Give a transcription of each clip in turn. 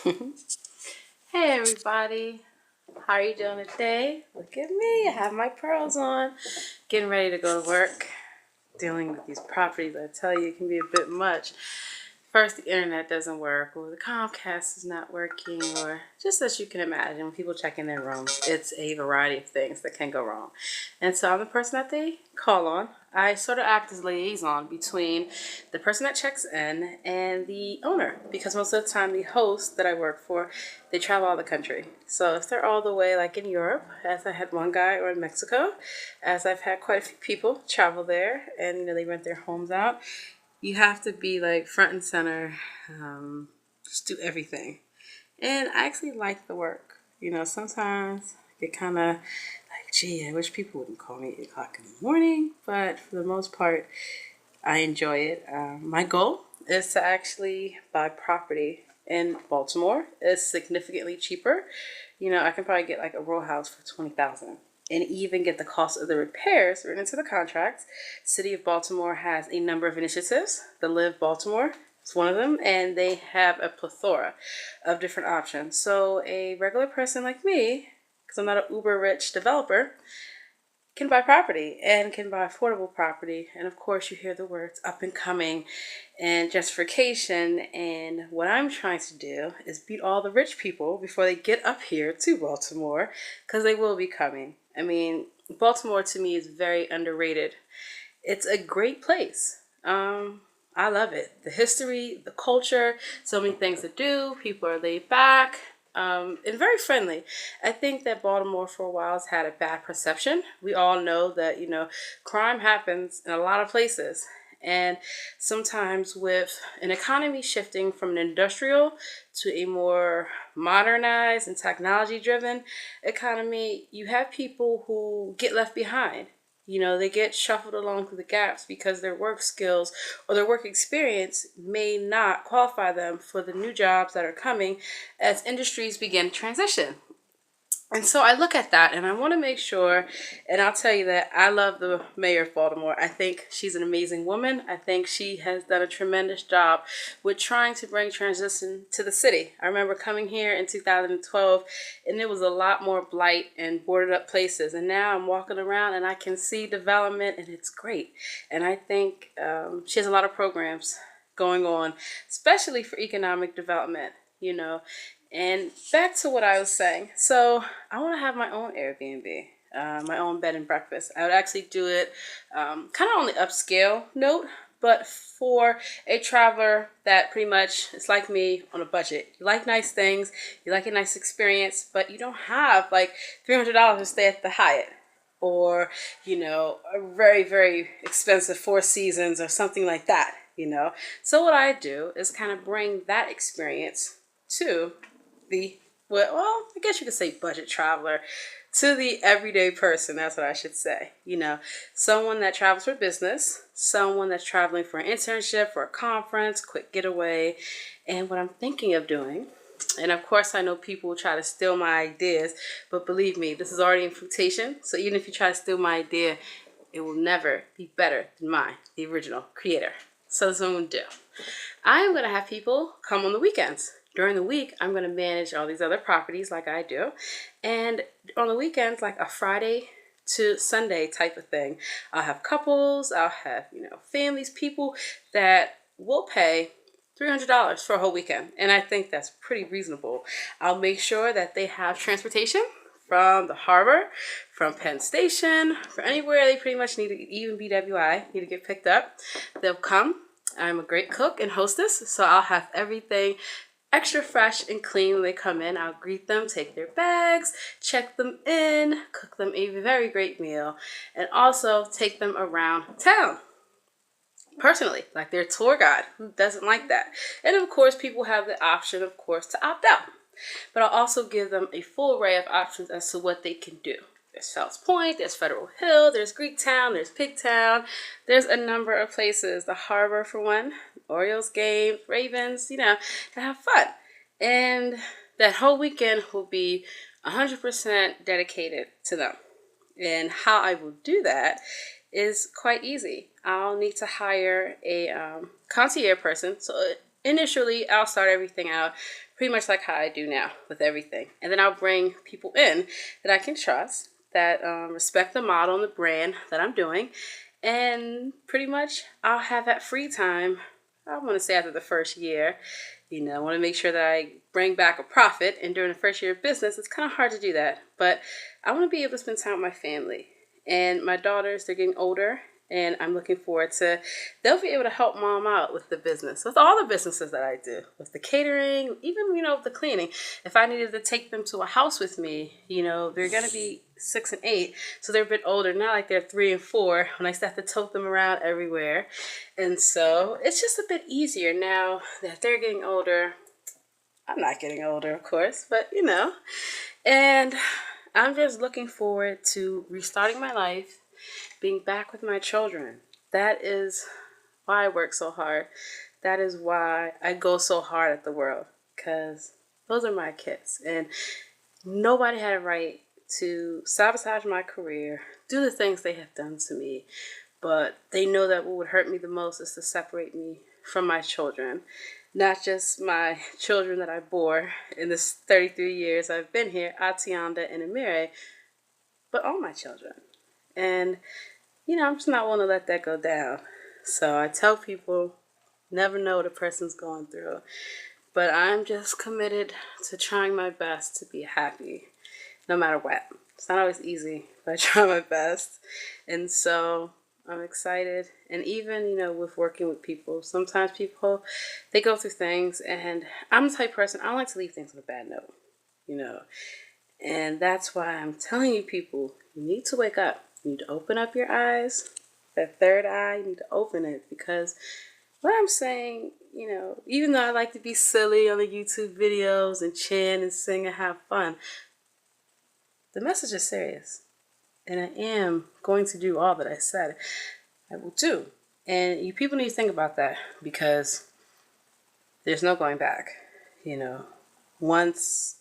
Hey everybody, how are you doing today? Look at me, I have my pearls on, getting ready to go to work, dealing with these properties. I tell you, it can be a bit much. First, the internet doesn't work, or the Comcast is not working, or just as you can imagine, when people check in their rooms, it's a variety of things that can go wrong. And so I'm the person that they call on. I sort of act as liaison between the person that checks in and the owner, because most of the time the hosts that I work for, they travel all the country. So if they're all the way like in Europe, as I had one guy, or in Mexico, as I've had quite a few people travel there, and they rent their homes out, you have to be like front and center, just do everything. And I actually like the work. Sometimes I get kind of like, gee, I wish people wouldn't call me at 8 o'clock in the morning, but for the most part, I enjoy it. My goal is to actually buy property in Baltimore. It's significantly cheaper. I can probably get like a row house for 20,000 and even get the cost of the repairs written into the contracts. City of Baltimore has a number of initiatives. The Live Baltimore is one of them, and they have a plethora of different options. So a regular person like me, because I'm not an uber rich developer, can buy property and can buy affordable property. And of course, you hear the words up and coming and gentrification. And what I'm trying to do is beat all the rich people before they get up here to Baltimore, because they will be coming. I mean, Baltimore to me is very underrated. It's a great place. I love it. The history, the culture, so many things to do. People are laid back, and very friendly. I think that Baltimore for a while has had a bad perception. We all know that, crime happens in a lot of places. And sometimes with an economy shifting from an industrial to a more modernized and technology driven economy, you have people who get left behind. They get shuffled along through the gaps because their work skills or their work experience may not qualify them for the new jobs that are coming as industries begin to transition. And so I look at that and I want to make sure, and I'll tell you that I love the mayor of Baltimore. I think she's an amazing woman. I think she has done a tremendous job with trying to bring transition to the city. I remember coming here in 2012 and there was a lot more blight and boarded up places. And now I'm walking around and I can see development and it's great. And I think she has a lot of programs going on, especially for economic development, you know. And back to what I was saying. So I want to have my own Airbnb, my own bed and breakfast. I would actually do it kind of on the upscale note, but for a traveler that pretty much is like me on a budget. You like nice things, you like a nice experience, but you don't have like $300 to stay at the Hyatt or, a very, very expensive Four Seasons or something like that. So what I do is kind of bring that experience to the I guess you could say budget traveler, to the everyday person. That's what I should say. Someone that travels for business, someone that's traveling for an internship, for a conference, quick getaway. And what I'm thinking of doing, and of course I know people will try to steal my ideas, but believe me, this is already in fruitation. So even if you try to steal my idea, it will never be better than mine, the original creator. So that's what I'm going to do. I'm going to have people come on the weekends. During the week, I'm going to manage all these other properties like I do. And on the weekends, like a Friday to Sunday type of thing, I'll have couples, I'll have, families, people that will pay $300 for a whole weekend. And I think that's pretty reasonable. I'll make sure that they have transportation from the harbor, from Penn Station, for anywhere they pretty much need to, even BWI, need to get picked up. They'll come. I'm a great cook and hostess, so I'll have everything extra fresh and clean when they come in. I'll greet them, take their bags, check them in, cook them a very great meal, and also take them around town. Personally, like their tour guide. Who doesn't like that? And of course, people have the option, of course, to opt out. But I'll also give them a full array of options as to what they can do. There's Fells Point, there's Federal Hill, there's Greektown, there's Pigtown. There's a number of places. The harbor for one, Orioles games, Ravens, to have fun. And that whole weekend will be 100% dedicated to them. And how I will do that is quite easy. I'll need to hire a concierge person. So initially, I'll start everything out pretty much like how I do now with everything. And then I'll bring people in that I can trust, that respect the model and the brand that I'm doing. And pretty much I'll have that free time, I want to say after the first year. I want to make sure that I bring back a profit. And during the first year of business, it's kind of hard to do that. But I want to be able to spend time with my family. And my daughters, they're getting older. And I'm looking forward to, they'll be able to help mom out with the business, with all the businesses that I do, with the catering, even, the cleaning. If I needed to take them to a house with me, they're going to be 6 and 8. So they're a bit older, not like they're 3 and 4 when I start to tote them around everywhere. And so it's just a bit easier now that they're getting older. I'm not getting older, of course, but and I'm just looking forward to restarting my life, being back with my children. That is why I work so hard. That is why I go so hard at the world, because those are my kids. And nobody had a right to sabotage my career, do the things they have done to me. But they know that what would hurt me the most is to separate me from my children. Not just my children that I bore in this 33 years I've been here, Atianda and Amire, but all my children. And, I'm just not willing to let that go down. So I tell people, never know what a person's going through. But I'm just committed to trying my best to be happy, no matter what. It's not always easy, but I try my best. And so I'm excited. And even, with working with people, sometimes people, they go through things. And I'm the type of person, I don't like to leave things on a bad note, And that's why I'm telling you people, you need to wake up. You need to open up your eyes. That third eye, you need to open it. Because what I'm saying, even though I like to be silly on the YouTube videos and chant and sing and have fun, the message is serious. And I am going to do all that I said I will do. And you people need to think about that, because there's no going back. Once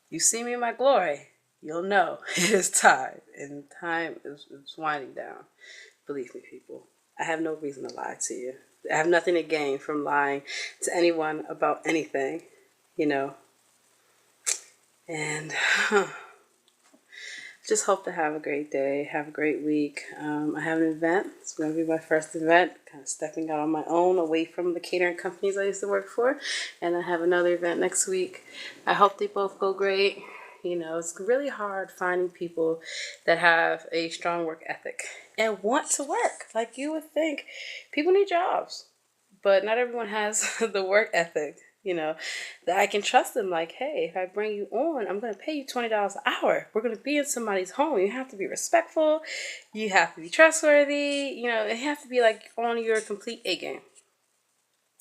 you see me in my glory, you'll know it is time. And time is winding down. Believe me, people. I have no reason to lie to you. I have nothing to gain from lying to anyone about anything, And just hope to have a great day, have a great week. I have an event. It's going to be my first event, kind of stepping out on my own, away from the catering companies I used to work for. And I have another event next week. I hope they both go great. It's really hard finding people that have a strong work ethic and want to work. Like you would think, people need jobs, but not everyone has the work ethic. That I can trust them. Like, hey, if I bring you on, I'm going to pay you $20 an hour. We're going to be in somebody's home. You have to be respectful. You have to be trustworthy. It have to be like on your complete A game.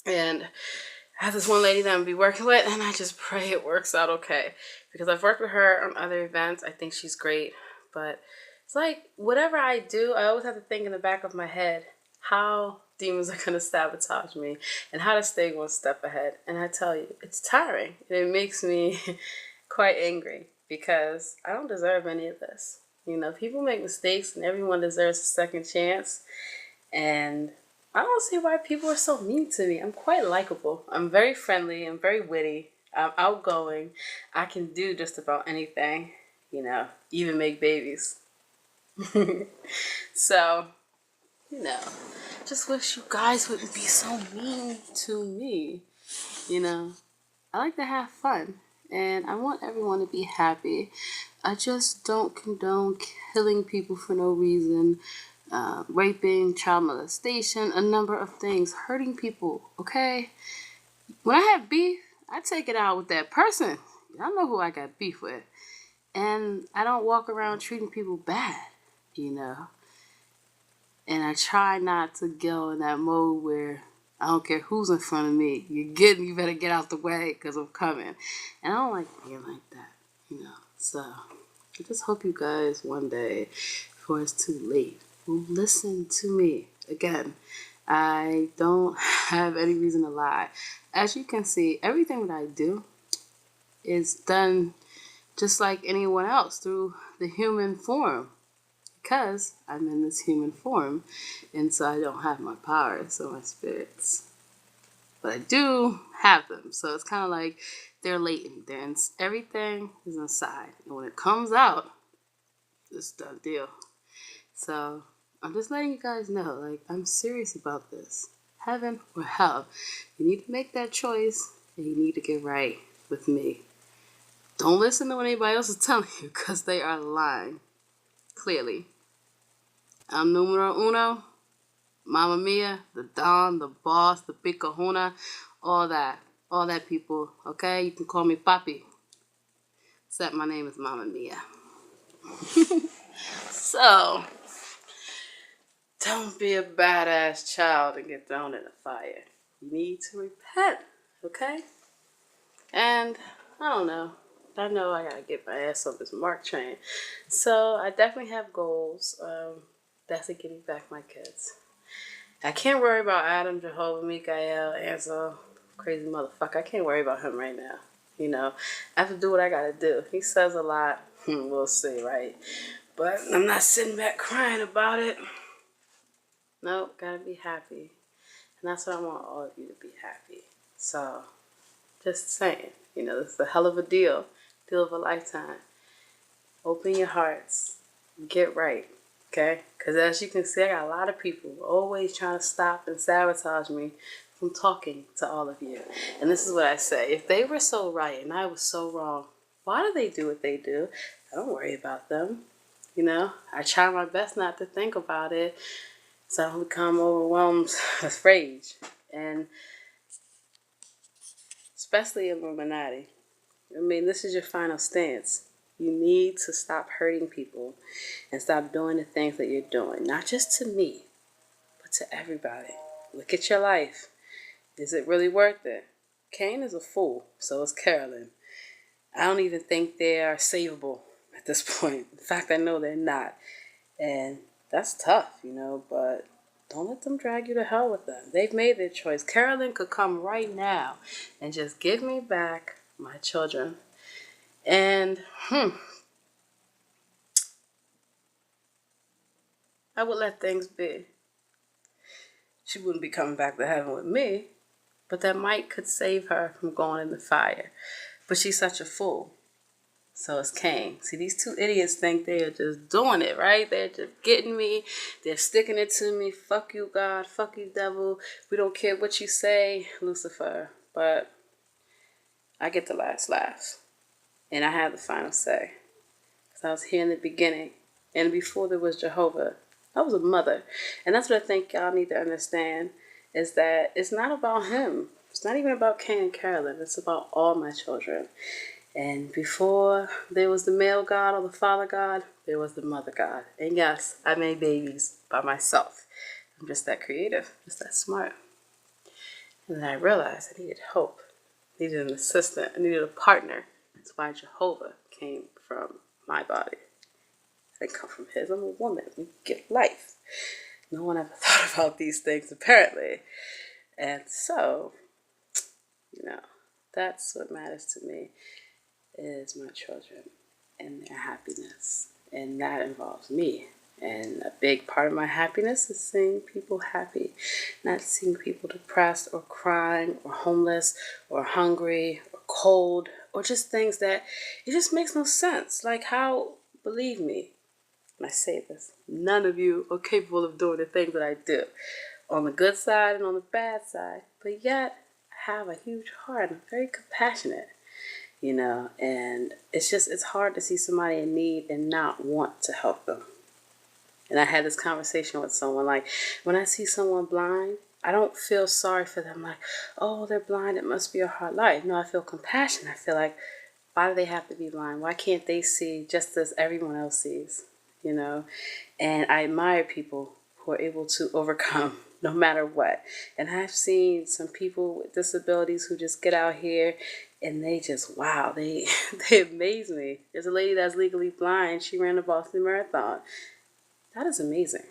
And I have this one lady that I'm going to be working with, and I just pray it works out okay. Because I've worked with her on other events. I think she's great. But it's like, whatever I do, I always have to think in the back of my head, how demons are going to sabotage me and how to stay one step ahead. And I tell you, it's tiring. And it makes me quite angry, because I don't deserve any of this. People make mistakes and everyone deserves a second chance. And I don't see why people are so mean to me. I'm quite likable. I'm very friendly. I'm very witty. I'm outgoing. I can do just about anything, even make babies. So, just wish you guys wouldn't be so mean to me. I like to have fun, and I want everyone to be happy. I just don't condone killing people for no reason, raping, child molestation, a number of things, hurting people, okay? When I have beef, I take it out with that person. I know who I got beef with. And I don't walk around treating people bad, And I try not to go in that mode where I don't care who's in front of me. You better get out the way, because I'm coming. And I don't like being like that, So I just hope you guys one day, before it's too late, will listen to me. Again, I don't have any reason to lie. As you can see, everything that I do is done just like anyone else, through the human form. Because I'm in this human form, and so I don't have my powers or my spirits. but I do have them. So it's kind of like they're latent. Everything is inside, and when it comes out, it's done deal. So I'm just letting you guys know, like, I'm serious about this. Heaven or hell, you need to make that choice, and you need to get right with me. Don't listen to what anybody else is telling you, because they are lying. Clearly. I'm numero uno, Mama Mia, the Don, the boss, the big kahuna, all that. All that, people, okay? You can call me Papi. Except my name is Mama Mia. So, don't be a badass child and get thrown in the fire. You need to repent, okay? And, I don't know. I know I gotta get my ass on this mark train. So, I definitely have goals. That's to getting back my kids. I can't worry about Adam, Jehovah, Mikael, Ansel, crazy motherfucker. I can't worry about him right now. You know, I have to do what I gotta do. He says a lot. We'll see, right? But I'm not sitting back crying about it. Nope, gotta be happy. And that's what I want all of you to be happy. So, just saying, you know, this is a hell of a deal of a lifetime. Open your hearts. Get right. Okay? Because as you can see, I got a lot of people always trying to stop and sabotage me from talking to all of you. And this is what I say. If they were so right and I was so wrong, why do they do what they do? I don't worry about them. You know, I try my best not to think about it so I don't become overwhelmed with rage. And especially Illuminati. I mean, this is your final stance. You need to stop hurting people and stop doing the things that you're doing. Not just to me, but to everybody. Look at your life. Is it really worth it? Cain is a fool, so is Carolyn. I don't even think they are savable at this point. In fact, I know they're not. And that's tough, you know, but don't let them drag you to hell with them. They've made their choice. Carolyn could come right now and just give me back my children. And, I would let things be. She wouldn't be coming back to heaven with me, but that might could save her from going in the fire. But she's such a fool. So it's Cain. See, these two idiots think they are just doing it, right? They're just getting me. They're sticking it to me. Fuck you, God. Fuck you, devil. We don't care what you say, Lucifer. But I get the last laugh. And I have the final say. Because I was here in the beginning. And before there was Jehovah, I was a mother. And that's what I think y'all need to understand, is that it's not about him. It's not even about Cain and Carolyn. It's about all my children. And before there was the male God or the father God, there was the mother God. And yes, I made babies by myself. I'm just that creative, just that smart. And then I realized I needed hope. I needed an assistant. I needed a partner. That's why Jehovah came from my body. I didn't come from his. I'm a woman. We get life. No one ever thought about these things, apparently. And so, you know, that's what matters to me, is my children and their happiness. And that involves me. And a big part of my happiness is seeing people happy, not seeing people depressed or crying or homeless or hungry or cold or just things that it just makes no sense. Like how, believe me, when I say this, none of you are capable of doing the things that I do on the good side and on the bad side, but yet I have a huge heart. I'm very compassionate. You know, and it's hard to see somebody in need and not want to help them. And I had this conversation with someone, like, when I see someone blind, I don't feel sorry for them, like, oh, they're blind, it must be a hard life. No, I feel compassion. I feel like, why do they have to be blind? Why can't they see just as everyone else sees, you know? And I admire people who are able to overcome no matter what. And I've seen some people with disabilities who just get out here and they just, wow, they amaze me. There's a lady that's legally blind. She ran the Boston Marathon. That is amazing.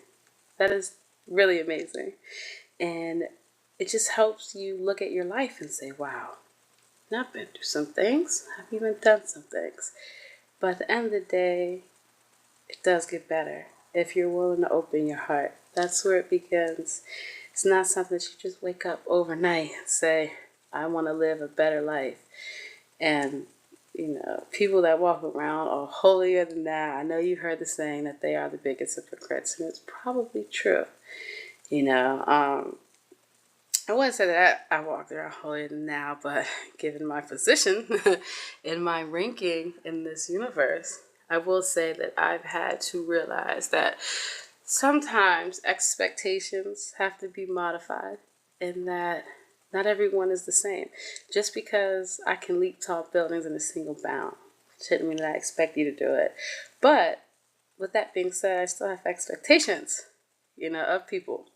That is really amazing. And it just helps you look at your life and say, wow, I've been through some things. I've even done some things. But at the end of the day, it does get better if you're willing to open your heart. That's where it begins. It's not something that you just wake up overnight and say, I want to live a better life. And, people that walk around are holier than thou. I know you've heard the saying that they are the biggest hypocrites, and it's probably true. I wouldn't say that I walk around holier than thou, but given my position in my ranking in this universe, I will say that I've had to realize that sometimes expectations have to be modified, and that not everyone is the same. Just because I can leap tall buildings in a single bound shouldn't mean that I expect you to do it. But with that being said, I still have expectations, of people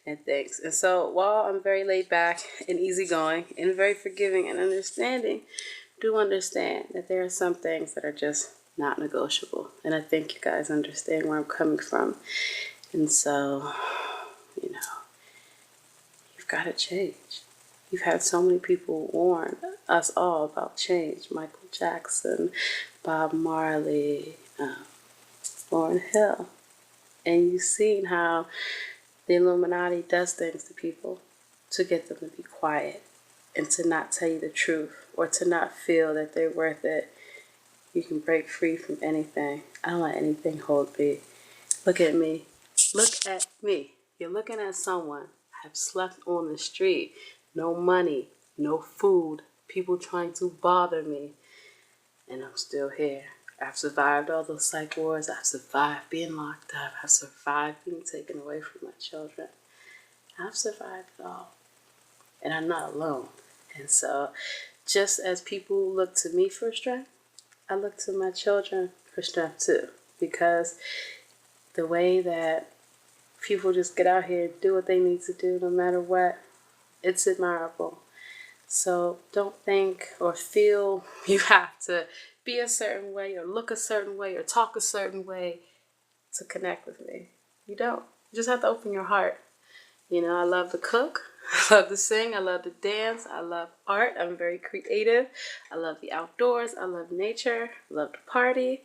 and things. And so while I'm very laid back and easygoing and very forgiving and understanding, do understand that there are some things that are just not negotiable. And I think you guys understand where I'm coming from. And so, you've got to change. You've had so many people warn us all about change. Michael Jackson, Bob Marley, Lauryn Hill. And you've seen how the Illuminati does things to people to get them to be quiet and to not tell you the truth or to not feel that they're worth it. You can break free from anything. I don't let anything hold me. Look at me. Look at me. You're looking at someone. I have slept on the street. No money, no food, people trying to bother me. And I'm still here. I've survived all those psych wards. I've survived being locked up. I've survived being taken away from my children. I've survived it all. And I'm not alone. And so just as people look to me for strength, I look to my children for strength too. Because the way that people just get out here and do what they need to do no matter what, it's admirable. So don't think or feel you have to be a certain way or look a certain way or talk a certain way to connect with me. You don't. You just have to open your heart. I love to cook. I love to sing. I love to dance. I love art. I'm very creative. I love the outdoors. I love nature. I love to party.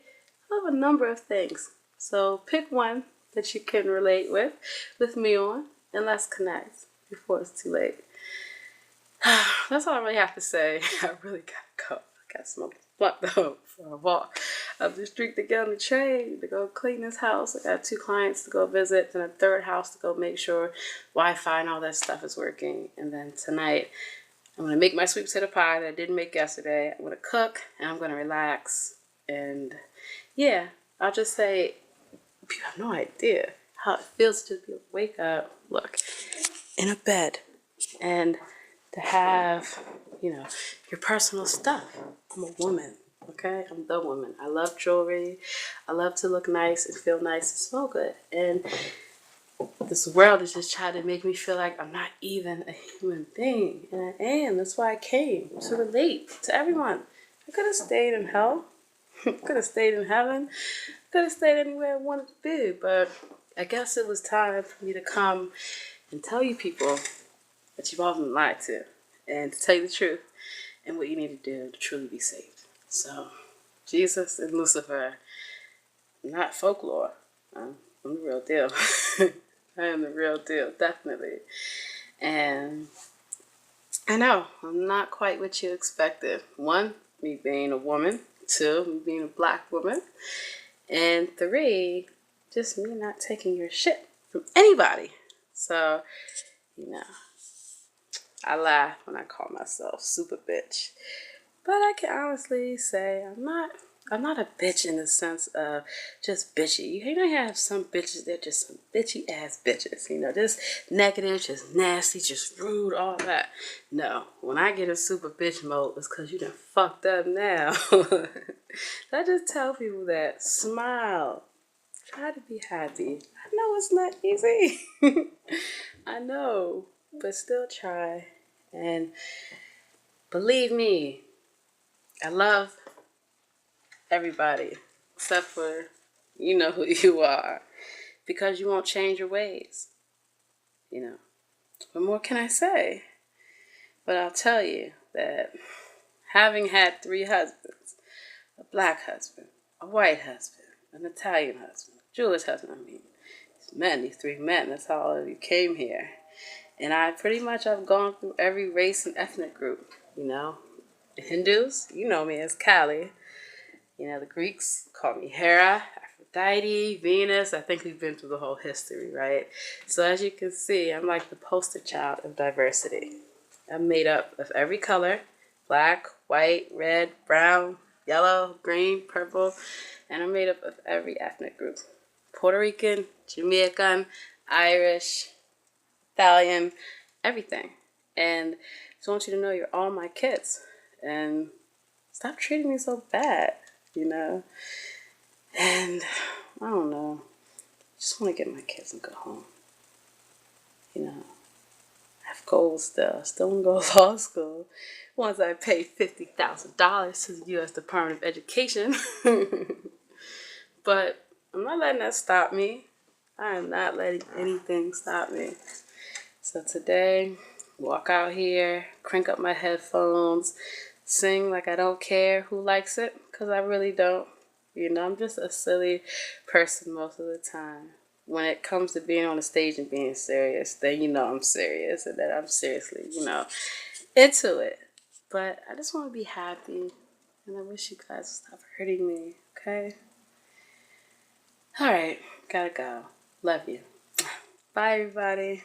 I love a number of things. So pick one that you can relate with me on, and let's connect before it's too late. That's all I really have to say. I really gotta go. I gotta smoke this blunt though for a walk up the street to get on the train to go clean this house. I got 2 clients to go visit, then a 3rd house to go make sure Wi-Fi and all that stuff is working. And then tonight, I'm gonna make my sweet potato pie that I didn't make yesterday. I'm gonna cook and I'm gonna relax. And yeah, I'll just say, you have no idea how it feels to just wake up, look, in a bed, and to have, your personal stuff. I'm a woman, okay? I'm the woman. I love jewelry. I love to look nice and feel nice and smell good. And this world is just trying to make me feel like I'm not even a human being. And I am. That's why I came, to relate to everyone. I could have stayed in hell. Could have stayed in heaven. Could have stayed anywhere I wanted to be. But I guess it was time for me to come and tell you people that you've all been lied to, and to tell you the truth and what you need to do to truly be saved. So, Jesus and Lucifer, not folklore. I'm the real deal. I am the real deal, definitely. And I know, I'm not quite what you expected. 1, me being a woman. 2, me being a black woman. And 3, just me not taking your shit from anybody. So, I laugh when I call myself super bitch. But I can honestly say I'm not a bitch in the sense of just bitchy. You have some bitches, they're just some bitchy ass bitches. Just negative, just nasty, just rude, all that. No, when I get in super bitch mode, it's because you done fucked up now. I just tell people that. Smile. Try to be happy. I know it's not easy. I know. But still try. And believe me, I love everybody except for you know who you are, because you won't change your ways. What more can I say? But I'll tell you that having had 3 husbands, a black husband, a white husband, an Italian husband, a Jewish husband, these 3 men, that's how all of you came here. And I've gone through every race and ethnic group, you know. The Hindus, you know me as Kali. You know, the Greeks call me Hera, Aphrodite, Venus. I think we've been through the whole history, right? So as you can see, I'm like the poster child of diversity. I'm made up of every color: black, white, red, brown, yellow, green, purple, and I'm made up of every ethnic group: Puerto Rican, Jamaican, Irish, Italian, everything. And I just want you to know you're all my kids. And stop treating me so bad, you know? And I don't know. I just want to get my kids and go home. You know, I have goals still. I still want to go to law school. Once I pay $50,000 to the U.S. Department of Education. But I'm not letting that stop me. I am not letting anything stop me. So today, walk out here, crank up my headphones, sing like I don't care who likes it, because I really don't. You know, I'm just a silly person most of the time. When it comes to being on the stage and being serious, then you know I'm serious and that I'm seriously, you know, into it. But I just want to be happy, and I wish you guys would stop hurting me, okay? All right, gotta go. Love you. Bye, everybody.